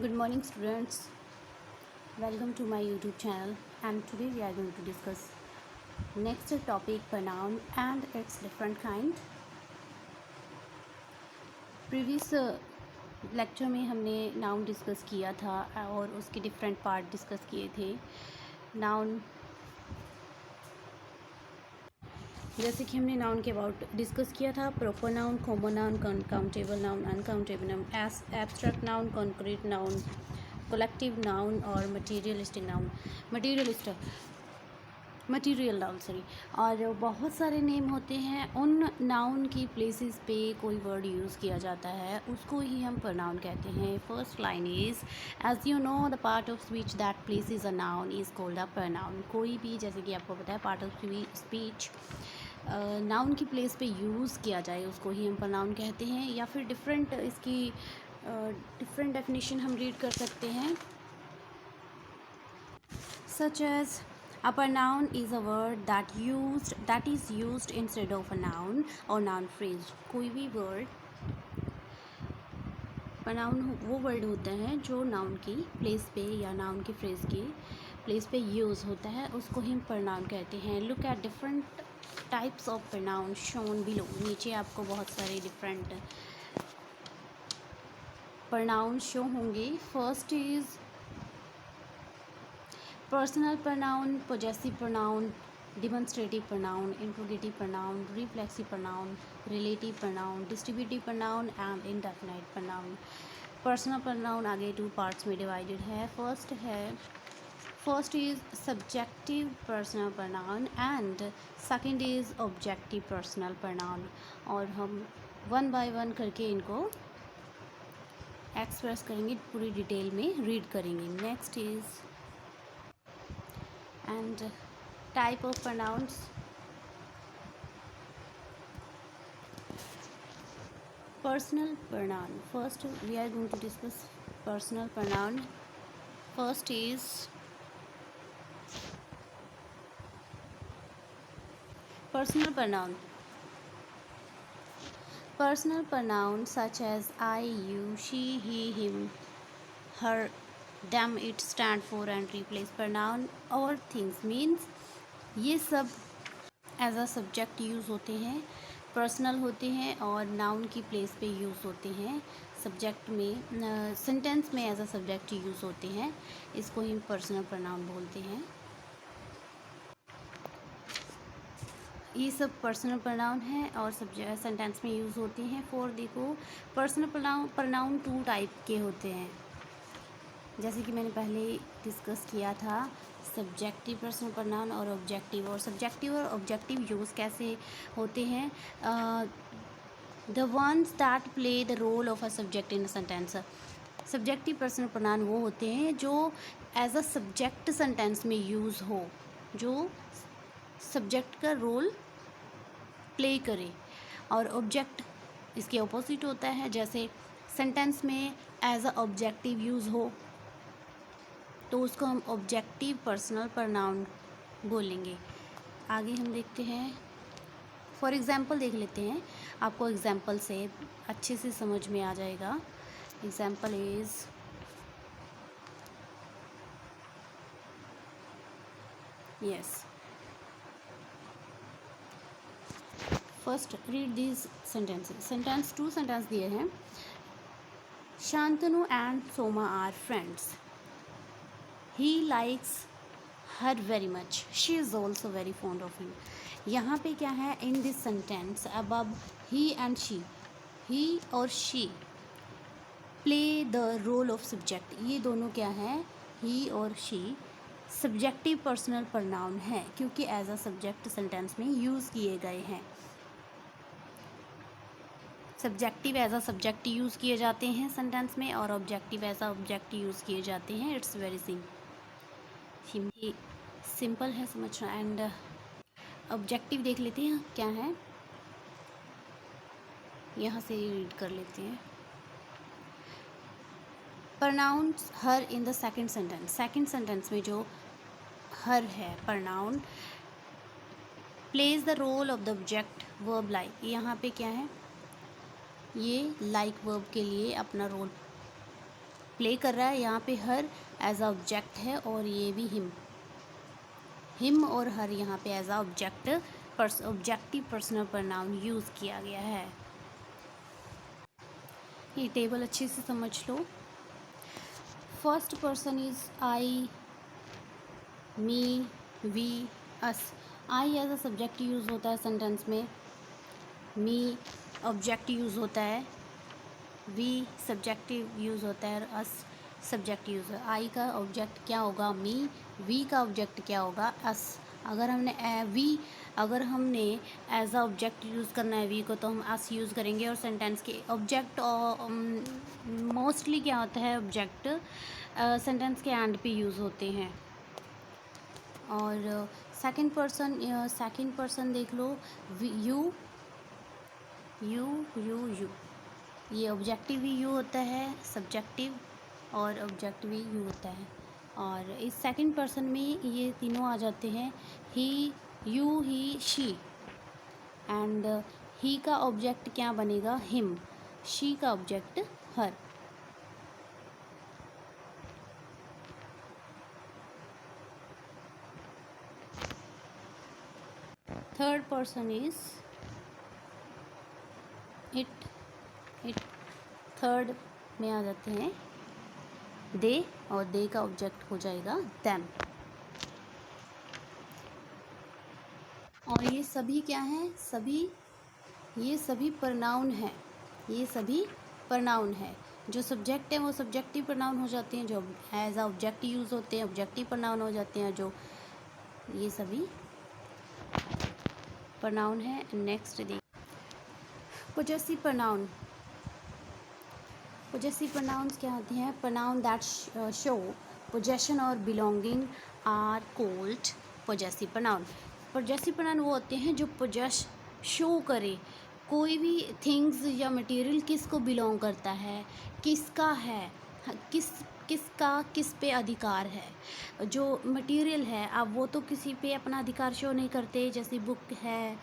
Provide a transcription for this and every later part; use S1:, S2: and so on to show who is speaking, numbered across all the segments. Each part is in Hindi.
S1: Good morning, students. Welcome to my YouTube channel. And today we are going to discuss next topic, pronoun and its different kind. Previous lecture में हमने नाउन डिस्कस किया था और उसके डिफरेंट पार्ट डिस्कस किए थे. नाउन, जैसे कि हमने नाउन के अबाउट डिस्कस किया था, proper noun, common noun, countable noun, uncountable noun, abstract noun, concrete noun, collective noun और मटीरियल नाउन और बहुत सारे नेम होते हैं. उन नाउन की प्लेसेस पे कोई वर्ड यूज़ किया जाता है, उसको ही हम प्रोनाउन कहते हैं. First line is, as you know the part of speech that places a noun is called a pronoun. कोई भी, जैसे कि आपको पता है, पार्ट ऑफ स्पीच नाउन की प्लेस पे यूज़ किया जाए उसको ही हम प्रोनाउन कहते हैं. या फिर इसकी डिफरेंट डेफिनेशन हम रीड कर सकते हैं, such as a pronoun is a word that is used instead of a noun or noun phrase. कोई भी वर्ड pronoun वो वर्ड होता है जो नाउन की प्लेस पे या नाउन की फ्रेज की प्लेस पे यूज़ होता है, उसको ही हम pronoun कहते हैं. Look at different types of pronoun shown below. नीचे आपको बहुत सारे डिफरेंट pronoun शो होंगे. First is personal pronoun, possessive pronoun, demonstrative pronoun, interrogative pronoun, reflexive pronoun, relative pronoun, distributive pronoun and indefinite pronoun. Personal pronoun आगे 2 पार्ट्स में डिवाइडेड है. First is subjective personal pronoun and second is objective personal pronoun. और हम वन बाय वन करके इनको एक्सप्रेस करेंगे, पूरी डिटेल में रीड करेंगे. Next is and type of pronouns. Personal pronoun. First we are going to discuss personal pronoun. First is personal pronoun. Personal pronoun such as I, you, she, he, him, her, them, it stand for and replace pronoun और things means ये सब एज अ सब्जेक्ट यूज़ होते हैं, पर्सनल होते हैं और नाउन की प्लेस पे यूज़ होते हैं. सब्जेक्ट में सेंटेंस में एज अ सब्जेक्ट यूज़ होते हैं, इसको ही पर्सनल pronoun बोलते हैं. ये सब पर्सनल pronoun हैं और सब्जेक्ट सेंटेंस में यूज़ होते हैं. फोर देखो, पर्सनल pronoun 2 टाइप के होते हैं, जैसे कि मैंने पहले डिस्कस किया था, सब्जेक्टिव पर्सनल pronoun और ऑब्जेक्टिव. और सब्जेक्टिव और ऑब्जेक्टिव यूज़ कैसे होते हैं? The ones that play the role of a subject in a sentence. Subjective personal pronoun वो होते हैं जो एज अ सब्जेक्ट सेंटेंस में यूज़ हो, जो सब्जेक्ट का रोल प्ले करे. और ऑब्जेक्ट इसके ऑपोजिट होता है, जैसे सेंटेंस में एज अ ऑब्जेक्टिव यूज़ हो तो उसको हम ऑब्जेक्टिव पर्सनल pronoun बोलेंगे. आगे हम देखते हैं, फॉर एग्ज़ाम्पल देख लेते हैं, आपको एग्ज़ाम्पल से अच्छे से समझ में आ जाएगा. Example is, yes, first read this sentences. Sentence 2 sentence दिए हैं. Shantanu and Soma are friends. He likes her very much. She is also very fond of him. यहाँ पे क्या है? In this sentence above he and she, he और she play the role of subject. ये दोनों क्या है? ही और शी सब्जेक्टिव पर्सनल pronoun है, क्योंकि एज अ सब्जेक्ट सेंटेंस में यूज़ किए गए हैं. Subjective as a subject use किए जाते हैं सेंटेंस में और objective as a object use किए जाते हैं. इट्स वेरी सिंपल है समझना. एंड ऑब्जेक्टिव देख लेते हैं क्या है, यहाँ से रीड कर लेते हैं. Pronouns her in the second sentence. Second sentence में जो हर है pronoun plays the role of the object verb like. यहाँ पे क्या है? ये लाइक वर्ब के लिए अपना रोल प्ले कर रहा है। यहाँ पे हर एज अ ऑब्जेक्ट है और ये भी हिम और हर यहाँ पे as a objective personal pronoun use किया गया है। ये टेबल अच्छे से समझ लो। First person is I, me, we, us. I as a subject use होता है सेंटेंस में, मी ऑब्जेक्ट यूज़ होता है, वी सब्जेक्टिव यूज़ होता है और अस सब्जेक्ट यूज़ है। आई का ऑब्जेक्ट क्या होगा? मी। वी का ऑब्जेक्ट क्या होगा? अस। अगर हमने एज अ ऑब्जेक्ट यूज़ करना है वी को तो हम अस यूज़ करेंगे। और सेंटेंस के ऑब्जेक्ट मोस्टली क्या होता है? ऑब्जेक्ट सेंटेंस के एंड पे यूज़ होते हैं। और सेकंड पर्सन देख लो, यू, ये ऑब्जेक्टिव भी यू होता है, सब्जेक्टिव और ऑब्जेक्ट भी यू होता है। और इस सेकंड पर्सन में ये तीनों आ जाते हैं, he, you, he, she. And he का ऑब्जेक्ट क्या बनेगा? हिम। शी का object her. Third person is it. Third में आ जाते हैं दे और दे का ऑब्जेक्ट हो जाएगा देम। और ये सभी क्या हैं? ये सभी प्रोनाउन हैं। ये सभी प्रोनाउन है। जो सब्जेक्ट है वो सब्जेक्टिव प्रोनाउन हो जाते हैं, जो एज अ ऑब्जेक्ट यूज़ होते हैं ऑब्जेक्टिव प्रोनाउन हो जाते हैं। जो ये सभी प्रोनाउन है। नेक्स्ट देख, पोजेसिव प्रोनाउन। पोजेसिव प्रोनाउंस क्या होते हैं? प्रोनाउन दैट शो पोजेशन और belonging are called possessive pronoun. Possessive pronoun वो होते हैं जो पोजेस शो करे, कोई भी थिंग्स या मटेरियल किसको बिलोंग करता है, किसका है, किसका किस पे अधिकार है। जो मटेरियल है अब वो तो किसी पे अपना अधिकार शो नहीं करते, जैसे बुक है,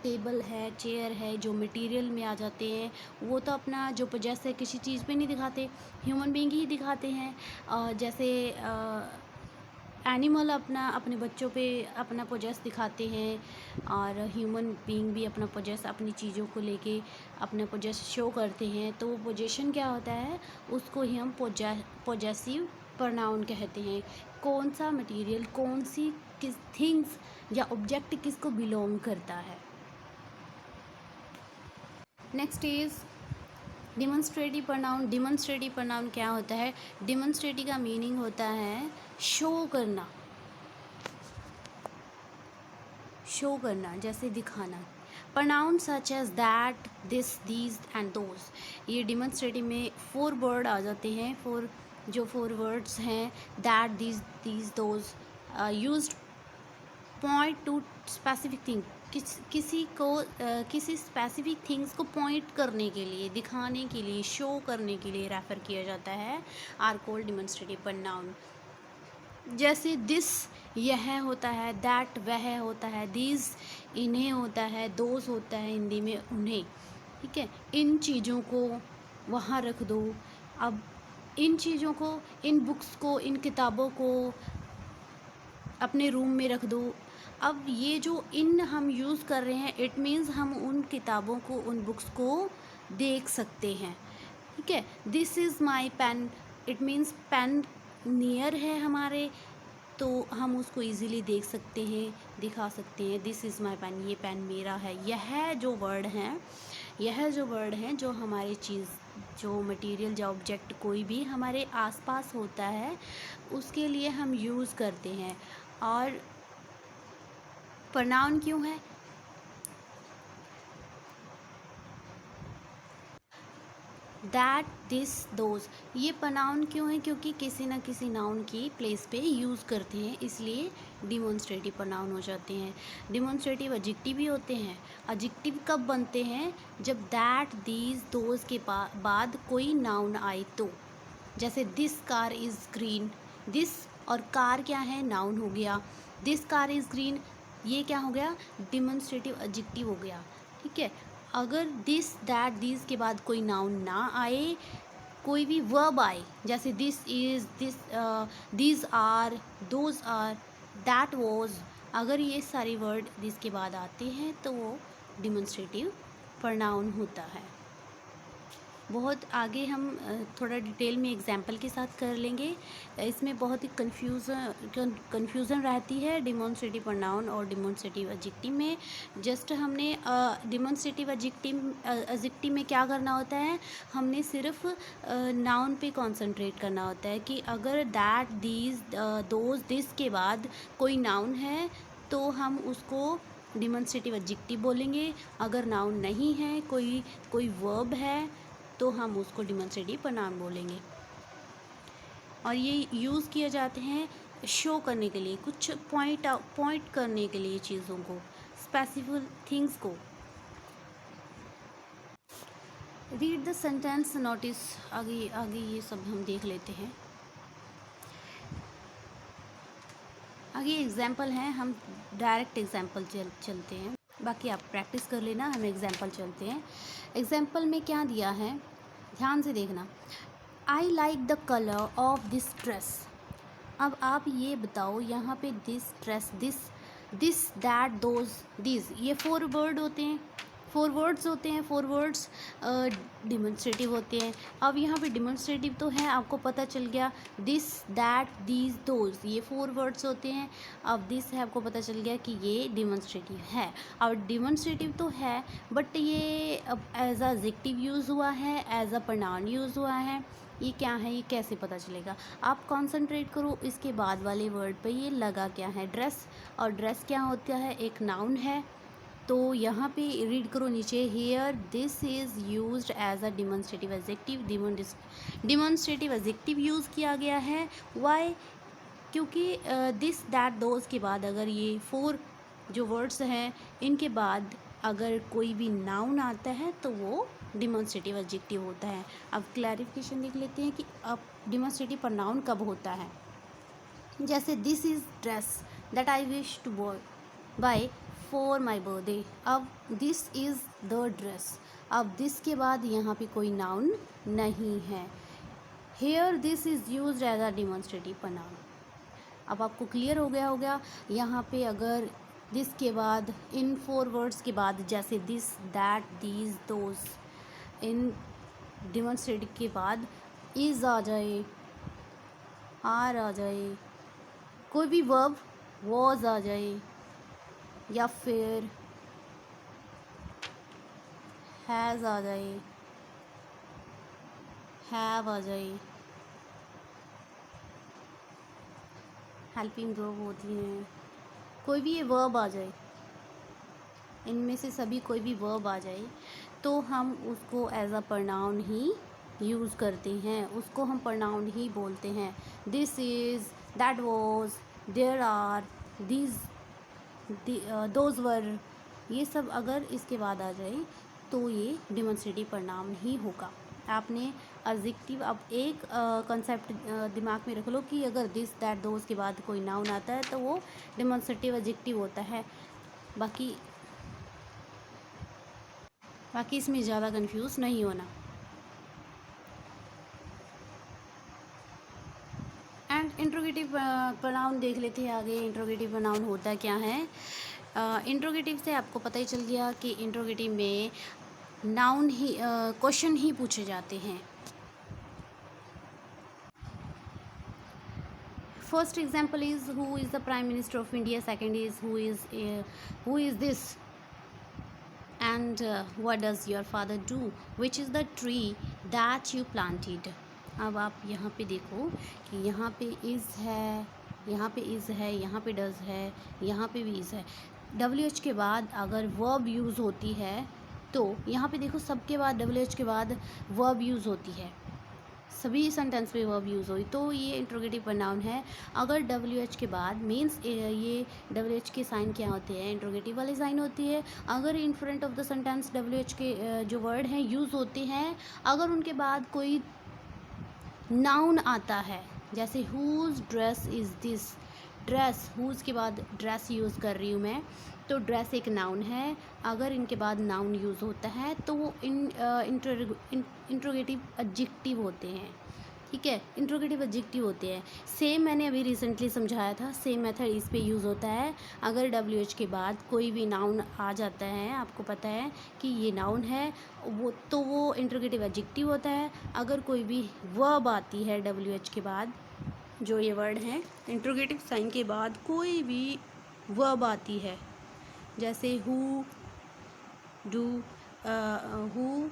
S1: टेबल है, चेयर है, जो मटेरियल में आ जाते हैं वो तो अपना जो पोजेस है किसी चीज़ पे नहीं दिखाते, ह्यूमन बीइंग ही दिखाते हैं। जैसे एनिमल अपने बच्चों पे अपना पोजेस दिखाते हैं और ह्यूमन बीइंग भी अपना पोजेस अपनी चीज़ों को लेके अपना पोजेस शो करते हैं। तो वो पोजेशन क्या होता है? उसको ही हम पोजेसिव प्रोनाउन कहते हैं। कौन सा मटेरियल, कौन सी किस थिंग्स या ऑब्जेक्ट किसको बिलोंग करता है। Next is demonstrative pronoun. Demonstrative pronoun क्या होता है? डिमॉन्स्ट्रेटिव का मीनिंग होता है शो करना, शो करना जैसे दिखाना। Pronoun such as that, this, these and those. ये डिमॉन्स्ट्रेटिव में 4 वर्ड आ जाते हैं। जो 4 वर्ड्स हैं, that, this, these, those, used point two specific thing. किसी स्पेसिफिक थिंग्स को पॉइंट करने के लिए, दिखाने के लिए, शो करने के लिए रेफ़र किया जाता है, आर कॉल्ड डिमॉन्स्ट्रेटिव प्रोनाउन। जैसे दिस यह होता है, दैट वह होता है, दीज इन्हें होता है, दोज होता है हिंदी में उन्हें। ठीक है, इन चीज़ों को वहाँ रख दो। अब इन चीज़ों को, इन बुक्स को, इन किताबों को अपने रूम में रख दो। अब ये जो इन हम यूज़ कर रहे हैं, इट मीन्स हम उन किताबों को, उन बुक्स को देख सकते हैं। ठीक है, this is my pen, it means pen near है हमारे, तो हम उसको इजीली देख सकते हैं, दिखा सकते हैं। दिस इज़ माई पेन, ये पेन मेरा है। यह जो वर्ड हैं जो हमारी चीज़, जो मटेरियल, जो ऑब्जेक्ट कोई भी हमारे आसपास होता है उसके लिए हम यूज़ करते हैं। और प्रोनाउन क्यों है? That, this, those. ये प्रोनाउन क्यों है? क्योंकि किसी न किसी नाउन की प्लेस पे यूज़ करते हैं, इसलिए डिमॉन्स्ट्रेटिव प्रोनाउन हो जाते हैं। डिमॉन्स्ट्रेटिव एडजेक्टिव भी होते हैं। एडजेक्टिव कब बनते हैं? जब दैट, दीज, दोज के बाद कोई नाउन आए तो। जैसे this car is green. This और कार क्या है? नाउन हो गया। दिस कार इज़ ग्रीन, ये क्या हो गया? डिमॉन्स्ट्रेटिव एडजेक्टिव हो गया। ठीक है, अगर दिस, दैट, दीज के बाद कोई नाउन ना आए कोई भी वर्ब आए, जैसे this is, this, these are, those are, that was, अगर ये सारे वर्ड दिस के बाद आते हैं तो वो डिमॉन्स्ट्रेटिव प्रोनाउन होता है। बहुत आगे हम थोड़ा डिटेल में एग्जाम्पल के साथ कर लेंगे। इसमें बहुत ही कन्फ्यूज़न रहती है डिमॉन्स्ट्रेटिव प्रोनाउन और डिमॉन्स्ट्रेटिव एडजेक्टिव में। जस्ट हमने डिमॉन्स्ट्रेटिव एडजेक्टिव में क्या करना होता है, हमने सिर्फ नाउन पे कंसंट्रेट करना होता है कि अगर दैट, दीज, दोज, दिस के बाद कोई नाउन है तो हम उसको डिमॉन्स्ट्रेटिव एडजेक्टिव बोलेंगे। अगर नाउन नहीं है, कोई वर्ब है, तो हम उसको डिमॉन्स्ट्रेटिव प्रोनाउन बोलेंगे। और ये यूज़ किए जाते हैं शो करने के लिए, कुछ पॉइंट करने के लिए, चीज़ों को, स्पेसिफिक थिंग्स को। रीड द सेंटेंस, नोटिस, आगे ये सब हम देख लेते हैं। आगे एग्जाम्पल हैं, हम डायरेक्ट एग्जाम्पल चलते हैं, बाकी आप प्रैक्टिस कर लेना, हम एग्जाम्पल चलते हैं। एग्जाम्पल में क्या दिया है, ध्यान से देखना। I like the colour of this dress. अब आप ये बताओ, यहाँ पे this dress, this, that, those, this, ये 4 वर्ड होते हैं, 4 वर्ड्स होते हैं, 4 वर्ड्स डिमॉन्स्ट्रेटिव होते हैं। अब यहाँ पे डिमॉन्स्ट्रेटिव तो है, आपको पता चल गया, दिस, दैट, दीज, दोज, ये 4 वर्ड्स होते हैं। अब दिस है, आपको पता चल गया कि ये डिमॉन्स्ट्रेटिव है। और डिमॉन्स्ट्रेटिव तो है, बट ये अब एज अ एडजेक्टिव यूज़ हुआ है, एज अ प्रोनाउन यूज़ हुआ है। ये क्या है, ये कैसे पता चलेगा? आप कंसंट्रेट करो इसके बाद वाले वर्ड पे, ये लगा क्या है, ड्रेस। और ड्रेस क्या होता है, एक नाउन है। तो यहाँ पे रीड करो नीचे, here this is used as a demonstrative adjective. Demonstrative adjective use किया गया है। वाई? क्योंकि दिस, दैट, दोज के बाद अगर ये 4 जो वर्ड्स हैं, इनके बाद अगर कोई भी नाउन आता है तो वो डिमॉन्स्ट्रेटिव एडजेक्टिव होता है। अब क्लैरिफिकेशन देख लेते हैं कि अब डिमॉन्स्ट्रेटिव प्रोनाउन कब होता है। जैसे this is dress that I wish to buy for my birthday. अब दिस इज़ द ड्रेस, अब दिस के बाद यहाँ पे कोई नाउन नहीं है। Here this is used as a demonstrative pronoun. अब आपको क्लियर हो गया होगा। यहाँ पे अगर दिस के बाद, इन 4 वर्ड्स के बाद, जैसे this, that, these, those, in demonstrative के बाद इज़ आ जाए, आर आ जाए, कोई भी वर्ब वॉज आ जाए, या फिर हैज़ आ जाए, हैव आ जाए, हेल्पिंग वर्ब होती हैं, कोई भी ये वर्ब आ जाए, इनमें से सभी कोई भी वर्ब आ जाए, तो हम उसको एज अ प्रोनाउन ही यूज़ करते हैं, उसको हम प्रोनाउन ही बोलते हैं। This is, that was, there are, these, those were, ये सब अगर इसके बाद आ जाए तो ये डिमॉन्स्ट्रेटिव प्रोनाउन ही होगा। आपने एडजेक्टिव, अब एक कंसेप्ट दिमाग में रख लो कि अगर दिस, दैट, दोज के बाद कोई नाउन आता है तो वो डिमॉन्स्ट्रेटिव एडजेक्टिव होता है। बाकी इसमें ज़्यादा कंफ्यूज नहीं होना। एंड इंट्रोगेटिव प्रोनाउन देख लेते हैं आगे। इंट्रोगेटिव प्रोनाउन होता क्या है? इंट्रोगेटिव से आपको पता ही चल गया कि इंट्रोगेटिव में नाउन ही, क्वेश्चन ही पूछे जाते हैं। First example is who is the prime minister of India. Second is who is this, and what does your father do, which is the tree that you planted। अब आप यहाँ पे देखो कि यहाँ पे इज़ है, यहाँ पे इज़ है, यहाँ पे डज है, यहाँ पे भी इज़ है। WH के बाद अगर वर्ब यूज़ होती है तो यहाँ पे देखो, सबके बाद WH के बाद वर्ब यूज़ होती है, सभी सेंटेंस में वर्ब यूज़ हुई तो ये इंट्रोगेटिव प्रोनाउन है। अगर WH के बाद मीन्स ये WH के साइन क्या होते हैं, इंट्रोगेटिव वाले साइन होती है। अगर in front of the sentence WH के जो वर्ड हैं यूज़ होते हैं, अगर उनके बाद कोई नाउन आता है, जैसे whose dress is this, dress, whose के बाद ड्रेस यूज़ कर रही हूँ मैं, तो ड्रेस एक नाउन है। अगर इनके बाद नाउन यूज़ होता है तो वो इंट्रोगेटिव एडजेक्टिव होते हैं, ठीक है, इंट्रोगेटिव एडजेक्टिव होते हैं। सेम मैंने अभी रिसेंटली समझाया था, सेम मेथड इस पे यूज़ होता है। अगर WH के बाद कोई भी नाउन आ जाता है, आपको पता है कि ये नाउन है, वो इंट्रोगेटिव एडजेक्टिव होता है। अगर कोई भी वर्ब आती है WH के बाद, जो ये वर्ड है, इंट्रोगेटिव साइन के बाद कोई भी वर्ब आती है, जैसे who, do, who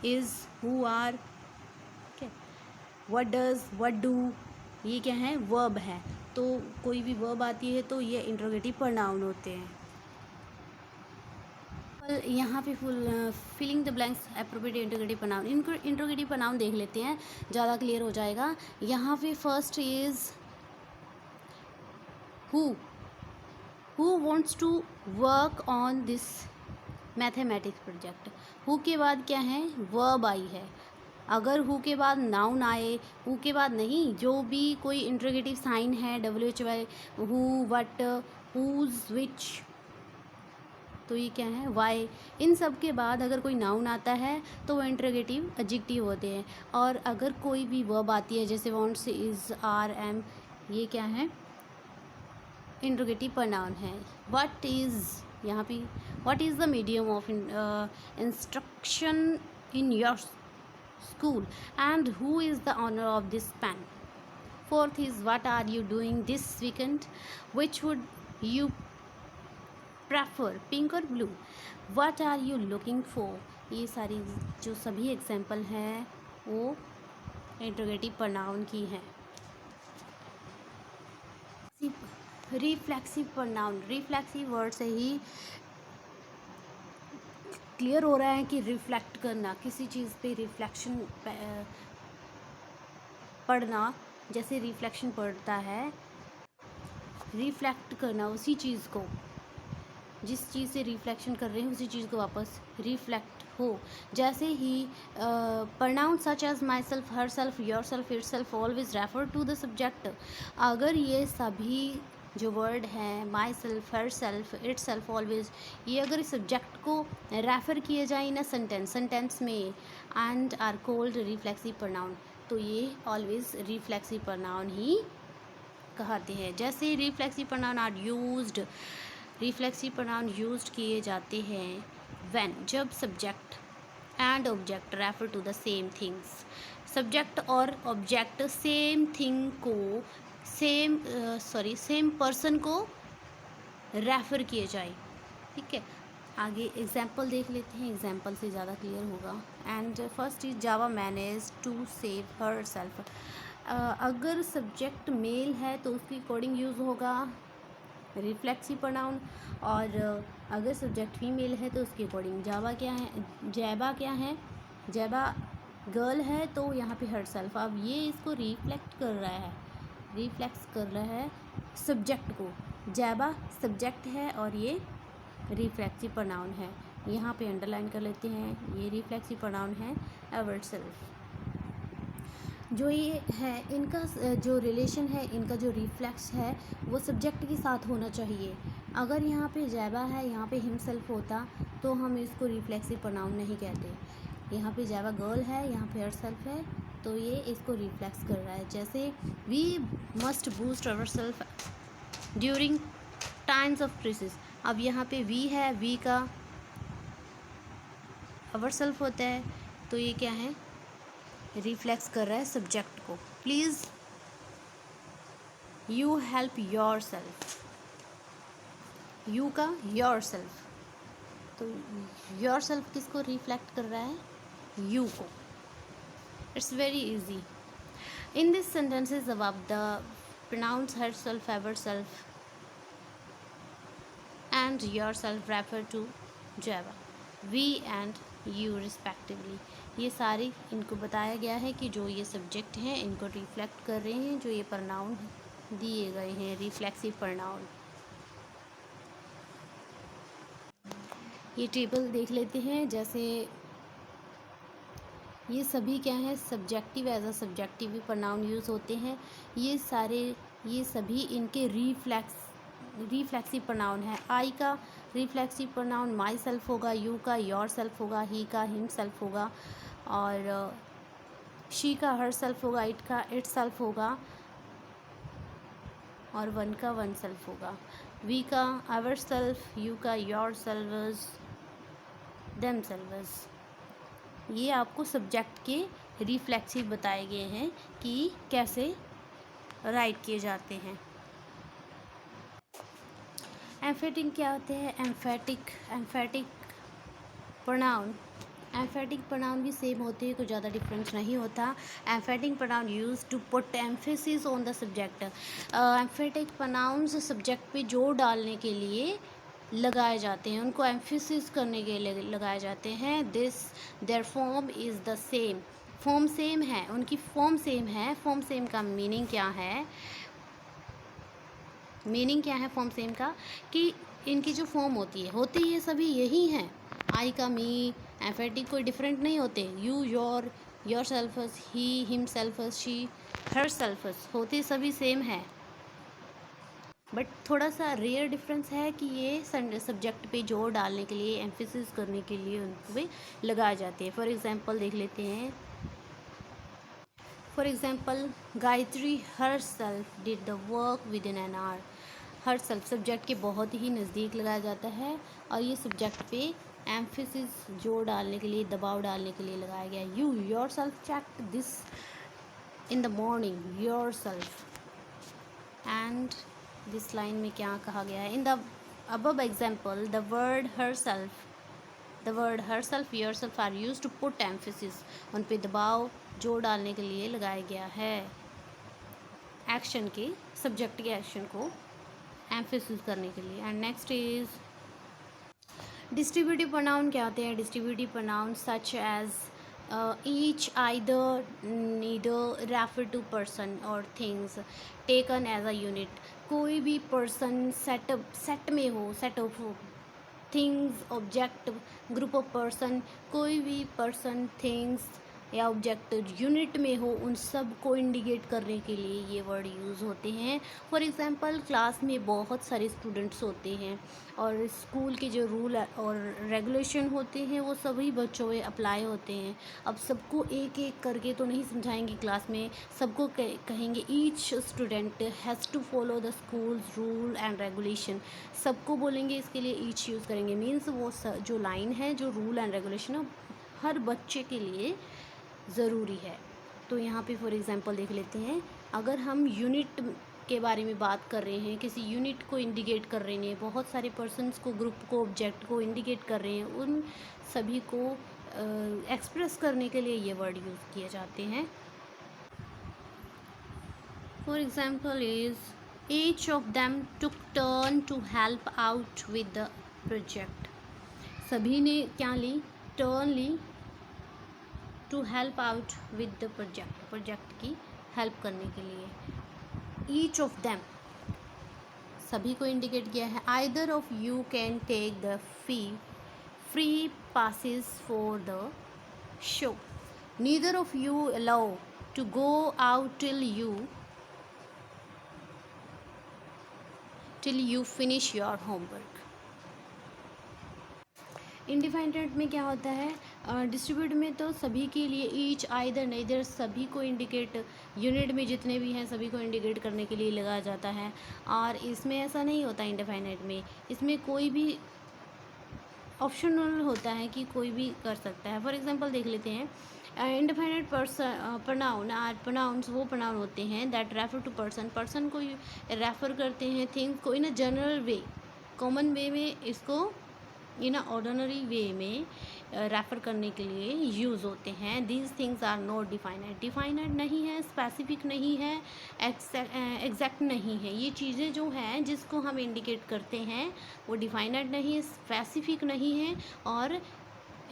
S1: is, who are, ठीक है, व्हाट डज़, व्हाट डू, ये क्या है, वर्ब है। तो कोई भी वर्ब आती है तो ये इंट्रोगेटिव प्रोनाउन होते हैं। यहाँ पे filling the blanks appropriate interrogative pronoun, इनको इंट्रोगेटिव प्रोनाउन देख लेते हैं, ज़्यादा क्लियर हो जाएगा। यहाँ पे first is who wants to work on this mathematics project. Who के बाद क्या है, वर्ब आई है। अगर हु के बाद नाउन आए, हु के बाद नहीं, जो भी कोई इंट्रोगेटिव साइन है WH, हु, व्हाट, हुज, विच, तो ये क्या है, वाई, इन सब के बाद अगर कोई नाउन आता है तो वो इंट्रोगेटिव एडजेक्टिव होते हैं। और अगर कोई भी वर्ब आती है, जैसे वांट्स, इज, आर, एम, ये क्या है, इंट्रोगेटिव प्रोनाउन है। व्हाट इज़, यहाँ पे what is the medium of instruction in your school and who is the owner of this pen. Fourth is what are you doing this weekend, which would you prefer, pink or blue, what are you looking for. ये सारी जो सभी एग्जाम्पल हैं वो इंट्रोगेटिव प्रोनाउन की हैं। रिफ्लेक्सिव प्रोनाउन, रिफ्लेक्सिव वर्ड से ही क्लियर हो रहा है कि रिफ्लेक्ट करना, किसी चीज़ पे रिफ्लेक्शन पढ़ना, जैसे रिफ्लेक्शन पड़ता है, रिफ्लेक्ट करना उसी चीज़ को, जिस चीज़ से रिफ्लेक्शन कर रहे हैं उसी चीज़ को वापस रिफ्लेक्ट हो। जैसे ही pronoun such as myself, herself, yourself, itself always refer to the subject. अगर ये सभी जो वर्ड हैं, myself, herself, itself, always, ये अगर इस सब्जेक्ट को रेफ़र किए जाए इन अ सेंटेंस में, and are called reflexive pronoun, तो ये ऑलवेज रिफ्लेक्सिव प्रोनाउन ही कहते हैं। जैसे reflexive pronoun are used, reflexive pronoun used किए जाते हैं व्हेन, जब subject and object refer to the same things. Subject और ऑब्जेक्ट सेम थिंग को, सेम पर्सन को रेफ़र किए जाए, ठीक है। आगे एग्जाम्पल देख लेते हैं, एग्जाम्पल से ज़्यादा क्लियर होगा। And first is Java manage to save herself. अगर सब्जेक्ट मेल है तो उसकी अकॉर्डिंग यूज़ होगा रिफ्लेक्सिव प्रोनाउन, और अगर सब्जेक्ट फीमेल है तो उसके अकॉर्डिंग जैबा क्या है, जैबा गर्ल है तो यहाँ पे हर सेल्फ। अब ये इसको रिफ्लेक्ट कर रहा है, रिफ्लेक्स कर रहा है सब्जेक्ट को। जैबा सब्जेक्ट है और ये रिफ्लेक्सिव प्रोनाउन है। यहाँ पे अंडरलाइन कर लेते हैं, ये रिफ्लेक्सिव प्रोनाउन है एवर सेल्फ। जो ये है, इनका जो रिलेशन है, इनका जो रिफ्लेक्स है वो सब्जेक्ट के साथ होना चाहिए। अगर यहाँ पे जैबा है, यहाँ पे हिमसेल्फ होता तो हम इसको रिफ्लेक्सिव प्रोनाउन नहीं कहते। यहाँ पे जैबा गर्ल है, यहाँ पे हर सेल्फ है, तो ये इसको रिफ्लेक्स कर रहा है। जैसे we must boost ourself during times of crisis. अब यहाँ पे वी है, वी का अवर सेल्फ होता है, तो ये क्या है, रिफ्लेक्स कर रहा है सब्जेक्ट को। Please you help yourself, you का योर सेल्फ, तो योर सेल्फ किसको रिफ्लेक्ट कर रहा है, यू को। It's very easy. In this sentences above the pronouns herself, ourself and yourself refer to Jaba, we and you respectively. ये सारी इनको बताया गया है कि जो ये सब्जेक्ट हैं इनको रिफ्लेक्ट कर रहे हैं, जो ये प्रोनाउन दिए गए हैं रिफ्लेक्सिव प्रोनाउन। ये टेबल देख लेते हैं। जैसे ये सभी क्या है, subjective, as a subjective pronoun use होते हैं। ये सारे ये सभी इनके रिफ्लेक्सिव प्रोनाउन है। आई का रिफ्लेक्सिव प्रोनाउन माई सेल्फ होगा, यू का योर सेल्फ होगा, ही का हिम सेल्फ होगा, और शी का हर सेल्फ होगा, इट का इट सेल्फ होगा, और वन का वन सेल्फ होगा। वी का आवर सेल्फ, यू का योर सेल्व्स, देम सेल्व्स। ये आपको सब्जेक्ट के रिफ्लेक्सिव बताए गए हैं कि कैसे राइट किए जाते हैं। एम्फेटिक क्या होते हैं? एम्फेटिक प्रोनाउन, एम्फेटिक प्रोनाउन भी सेम होते हैं, कोई ज़्यादा डिफरेंस नहीं होता। Emphatic pronoun use to put emphasis on the subject. Emphatic pronouns subject पे जोर डालने के लिए लगाए जाते हैं, उनको एम्फेसिस करने के लिए लगाए जाते हैं। There form is the same, form same है, उनकी फॉर्म सेम है। फॉर्म सेम का मीनिंग क्या है? मीनिंग क्या है फॉर्म सेम का? कि इनकी जो फॉर्म होती है, होते ये सभी यही हैं। आई का मी, एम्फेटिक कोई डिफरेंट नहीं होते। You your shelves, he him shelves, she her shelves, होते सभी सेम है। बट थोड़ा सा रेयर डिफरेंस है कि ये सब्जेक्ट पे जोर डालने के लिए, एम्फेसिस करने के लिए उन पे लगाए जाते हैं। फॉर एग्जांपल देख लेते हैं। For example, Gayatri her self did the work with in an hour. Her self subject के बहुत ही नज़दीक लगाया जाता है, और ये सब्जेक्ट पे एम्फेसिस जोर डालने के लिए, दबाव डालने के लिए लगाया गया। You yourself check this in the morning, yourself. And this line में क्या कहा गया है? In the above example, the word herself, yourself are used to put emphasis, उन पे दबाव जोर डालने के लिए लगाया गया है। एक्शन के, सब्जेक्ट के एक्शन को एम्फेसिस करने के लिए। And next is distributive pronoun. क्या होते हैं distributive pronoun? Such as each, either, neither refer to person or things taken as a unit। कोई भी पर्सन सेट में हो, set of things, object, group of person, कोई भी पर्सन, थिंग्स या ऑब्जेक्ट यूनिट में हो, उन सब को इंडिकेट करने के लिए ये वर्ड यूज़ होते हैं। फॉर एग्जांपल, क्लास में बहुत सारे स्टूडेंट्स होते हैं, और स्कूल के जो रूल और रेगुलेशन होते हैं वो सभी बच्चों में अप्लाई होते हैं। अब सबको एक एक करके तो नहीं समझाएंगे क्लास में, सबको कहेंगे each student has to follow the school's rule and regulation. सबको बोलेंगे, इसके लिए ईच यूज़ करेंगे। मीन्स वो जो लाइन है, जो रूल एंड रेगुलेशन है, हर बच्चे के लिए ज़रूरी है। तो यहाँ पे फॉर एग्जांपल देख लेते हैं। अगर हम यूनिट के बारे में बात कर रहे हैं, किसी यूनिट को इंडिकेट कर रहे हैं, बहुत सारे पर्सन्स को, ग्रुप को, ऑब्जेक्ट को इंडिकेट कर रहे हैं, उन सभी को एक्सप्रेस करने के लिए ये वर्ड यूज़ किए जाते हैं। For example is each of them took turn to help out with the project. सभी ने क्या ली? टर्न ली, to help out with the project की हेल्प करने के लिए। ईच ऑफ देम, सभी को इंडिकेट किया है। Either of you can take the free passes for the show. Neither of you allow to go out till you finish your homework। Indefinite में क्या होता है? डिस्ट्रीब्यूट में तो सभी के लिए ईच, आइदर, नेदर, सभी को इंडिकेट, यूनिट में जितने भी हैं सभी को इंडिकेट करने के लिए लगाया जाता है। और इसमें ऐसा नहीं होता इंडिफाइनेट में, इसमें कोई भी ऑप्शनल होता है कि कोई भी कर सकता है। फॉर एग्जांपल देख लेते हैं। इंडिफाइनेट प्रोनाउंस वो प्रोनाउन होते हैं दैट रेफर टू पर्सन को रेफ़र करते हैं, थिंग्स को इन अ जनरल वे, कॉमन वे में, इसको इन ऑर्डिनरी वे में रेफ़र करने के लिए यूज़ होते हैं। These things are not definite नहीं है, स्पेसिफिक नहीं है, एग्जैक्ट नहीं है। ये चीज़ें जो हैं जिसको हम इंडिकेट करते हैं वो डिफाइनेट नहीं है, स्पेसिफिक नहीं है, और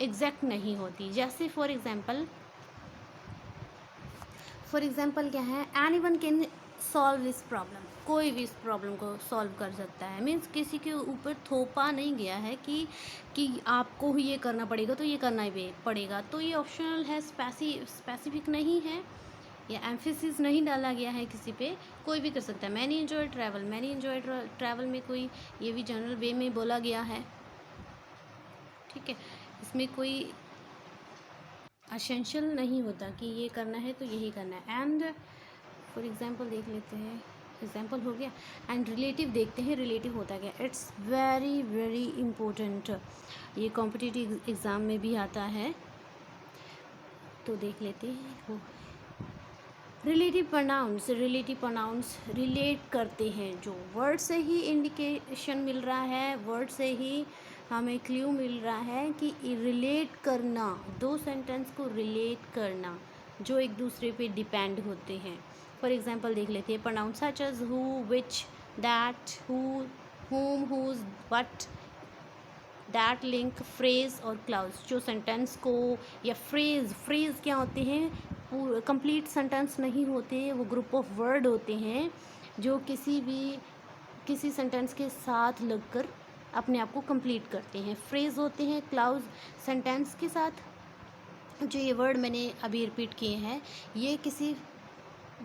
S1: एग्जैक्ट नहीं होती। जैसे फॉर एग्जांपल क्या है? Anyone can solve this problem. कोई भी इस प्रॉब्लम को सॉल्व कर सकता है। मीन्स किसी के ऊपर थोपा नहीं गया है कि आपको ही ये करना पड़ेगा तो ये करना ही पड़ेगा। तो ये ऑप्शनल है, स्पेसिफिक नहीं है, या एम्फेसिस नहीं डाला गया है किसी पे, कोई भी कर सकता है। Many enjoy travel, many enjoy travel में कोई ये भी जनरल वे में बोला गया है, ठीक है। इसमें कोई असेंशियल नहीं होता कि ये करना है तो यही करना है। एंड फॉर एग्जांपल देख लेते हैं, एग्जांपल हो गया। एंड रिलेटिव देखते हैं, रिलेटिव होता क्या। इट्स वेरी वेरी इम्पोर्टेंट, ये कॉम्पिटिटिव एग्ज़ाम में भी आता है, तो देख लेते हैं। Relative pronouns, relative pronouns relate करते हैं, जो वर्ड से ही इंडिकेशन मिल रहा है, वर्ड से ही हमें क्ल्यू मिल रहा है कि रिलेट करना, दो सेंटेंस को रिलेट करना जो एक दूसरे पे डिपेंड होते हैं। फॉर एग्जांपल देख लेते हैं, pronouns such as who, which, that, who, whom, whose, what, that, link, phrase और क्लाउज, जो सेंटेंस को या फ्रेज क्या होते हैं, कंप्लीट सेंटेंस नहीं होते, वो ग्रुप ऑफ वर्ड होते हैं जो किसी सेंटेंस के साथ लगकर अपने आप को कंप्लीट करते हैं। फ्रेज होते हैं क्लाउज सेंटेंस के साथ, जो ये वर्ड मैंने अभी रिपीट किए हैं, ये किसी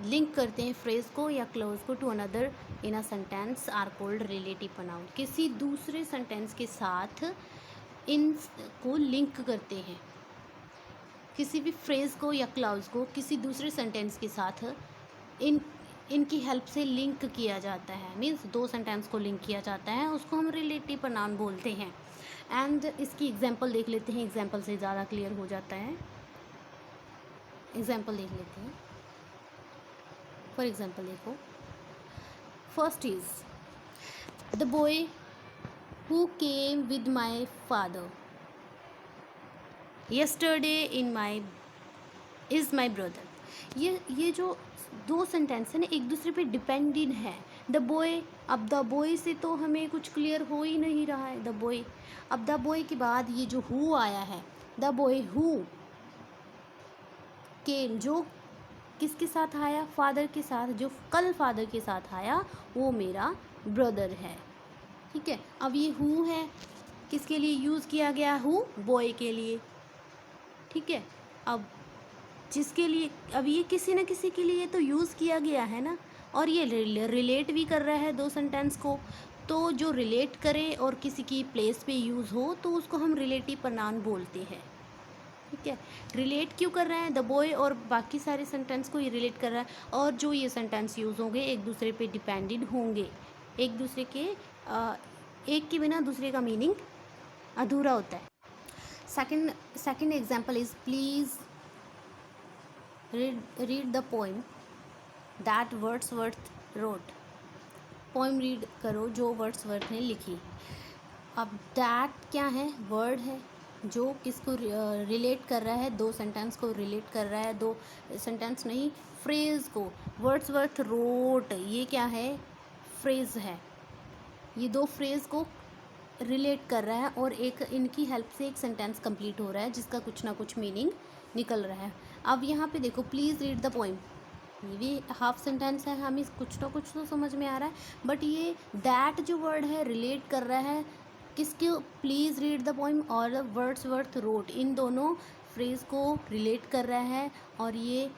S1: लिंक करते हैं फ्रेज को या क्लोज को to another in a sentence are called relative pronoun. किसी दूसरे सेंटेंस के साथ इन को लिंक करते हैं, किसी भी फ्रेज को या क्लाउज को किसी दूसरे सेंटेंस के साथ इनकी हेल्प से लिंक किया जाता है, मीन्स दो सेंटेंस को लिंक किया जाता है, उसको हम रिलेटिव प्रोनाउन बोलते हैं। एंड इसकी एग्जांपल देख लेते हैं, एग्जांपल से ज़्यादा क्लियर हो जाता है। एग्जांपल देख लेते हैं। फॉर एग्जांपल देखो, first is the boy who came with my father yesterday in my is my brother। ये जो दो सेंटेंस है ना, एक दूसरे पे डिपेंडेंट है। द बॉय, अब द बॉय से तो हमें कुछ क्लियर हो ही नहीं रहा है, द बॉय। अब द बॉय के बाद ये जो हु आया है, द बॉय हु केम, जो किसके साथ आया, फादर के साथ, जो कल फादर के साथ आया वो मेरा ब्रदर है, ठीक है। अब ये हु है, किसके लिए यूज़ किया गया, हु बॉय के लिए, ठीक है। अब जिसके लिए, अब ये किसी न किसी के लिए तो यूज़ किया गया है ना, और ये रिलेट भी कर रहा है दो सेंटेंस को, तो जो रिलेट करे और किसी की प्लेस पे यूज़ हो तो उसको हम रिलेटिव प्रोनाउन बोलते हैं, ठीक है। रिलेट क्यों कर रहे हैं, द बॉय और बाकी सारे सेंटेंस को ये रिलेट कर रहा है, और जो ये सेंटेंस यूज़ होंगे एक दूसरे पे डिपेंडेंट होंगे, एक दूसरे के एक के बिना दूसरे का मीनिंग अधूरा होता है। Second example is, please read the poem that Wordsworth wrote। Poem read करो जो वर्ड्सवर्थ ने लिखी। अब दैट क्या है, वर्ड है जो किसको रिलेट कर रहा है, दो सेंटेंस को रिलेट कर रहा है, दो सेंटेंस नहीं, फ्रेज को। वर्ड्सवर्थ रोट, ये क्या है, फ्रेज है, ये दो फ्रेज को रिलेट कर रहा है और एक इनकी हेल्प से एक सेंटेंस कंप्लीट हो रहा है जिसका कुछ ना कुछ मीनिंग निकल रहा है। अब यहाँ पे देखो, प्लीज़ रीड द पोइम, ये भी हाफ सेंटेंस है, हमें कुछ ना कुछ तो समझ में आ रहा है, बट ये दैट जो वर्ड है रिलेट कर रहा है किसके, प्लीज़ रीड द पोइम और वर्ड्सवर्थ रोट, इन दोनों फ्रेज को रिलेट कर रहा है। और ये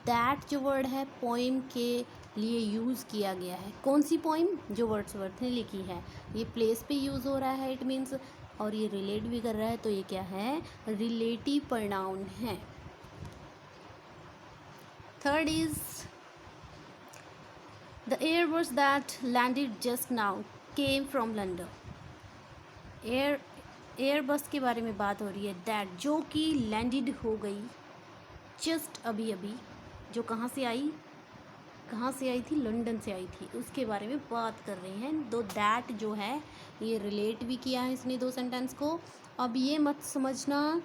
S1: दैट जो वर्ड है पोइम के लिए यूज़ किया गया है। कौन सी पोइम, जो वर्ड्सवर्थ ने लिखी है, ये प्लेस पे यूज़ हो रहा है, इट मीन्स, और ये रिलेट भी कर रहा है, तो ये क्या है, रिलेटिव प्रोनाउन है। Third is the Airbus that landed just now came from London. Airbus के बारे में बात हो रही है, दैट जो कि लैंडेड हो गई जस्ट अभी अभी, जो कहाँ से आई थी, लंदन से आई थी, उसके बारे में बात कर रहे हैं। दो दैट जो है ये रिलेट भी किया है इसने दो सेंटेंस को। अब ये मत समझना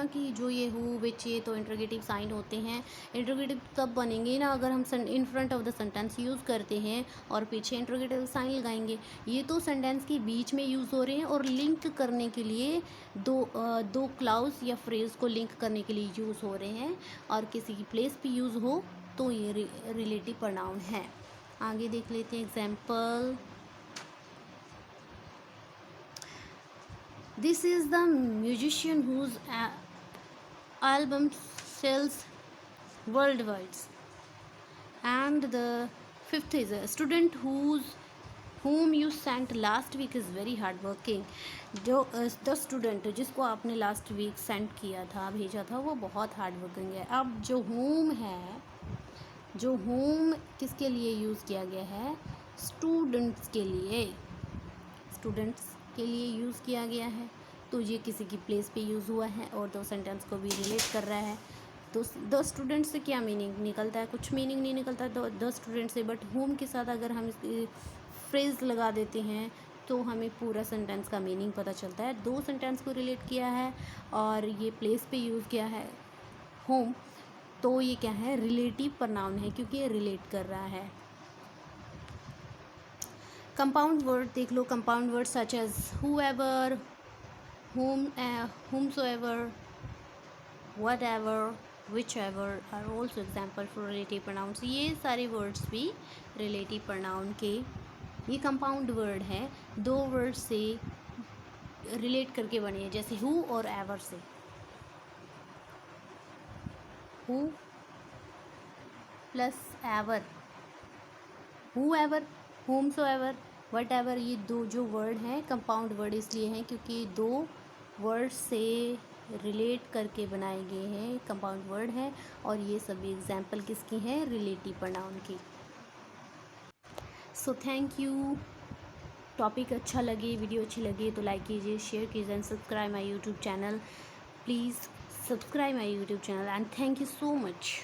S1: कि जो ये हु विच, ये तो इंटरोगेटिव साइन होते हैं। इंटरोगेटिव तब बनेंगे ना अगर हम in front of the sentence use करते हैं और पीछे इंटरोगेटिव साइन लगाएंगे। ये तो सेंटेंस के बीच में यूज़ हो रहे हैं और लिंक करने के लिए दो क्लाउज या फ्रेज को लिंक करने के लिए यूज़ हो रहे हैं, और किसी की प्लेस पे यूज़ हो तो ये रिलेटिव प्रोनाउन है। आगे देख लेते हैं example. This is the musician whose album sells worldwide. And the fifth is a student whom you sent last week is very hard working. जो द स्टूडेंट जिसको आपने लास्ट वीक सेंड किया था, भेजा था, वो बहुत हार्ड वर्किंग है. अब जो होम है, जो होम किसके लिए यूज़ किया गया है? स्टूडेंट्स के लिए, स्टूडेंट्स के लिए यूज़ किया गया है. तो ये किसी की प्लेस पे यूज़ हुआ है और दो सेंटेंस को भी रिलेट कर रहा है. तो द स्टूडेंट से क्या मीनिंग निकलता है? कुछ मीनिंग नहीं निकलता द स्टूडेंट से. बट होम के साथ अगर हम फ्रेज़ लगा देते हैं तो हमें पूरा सेंटेंस का मीनिंग पता चलता है. दो सेंटेंस को रिलेट किया है और ये प्लेस पे यूज़ किया है होम, तो ये क्या है? रिलेटिव प्रोनाउन है क्योंकि ये रिलेट कर रहा है. कंपाउंड वर्ड देख लो. Compound word such as whoever, whomsoever, whatever, whichever are also example for relative pronouns. ये सारे वर्ड्स भी relative pronoun के, ये कंपाउंड वर्ड है, दो वर्ड से रिलेट करके बने हैं, जैसे who और ever से. who plus ever, whoever, whomsoever, whatever, ये दो जो वर्ड हैं कंपाउंड वर्ड इसलिए हैं क्योंकि दो वर्ड से रिलेट करके बनाए गए हैं, कंपाउंड वर्ड है. और ये सभी एग्जाम्पल किसकी हैं? रिलेटिव प्रोनाउन की. So thank you. टॉपिक अच्छा लगे, वीडियो अच्छी लगे तो लाइक कीजिए, शेयर कीजिए and subscribe my YouTube channel. Please subscribe my YouTube channel and thank you so much.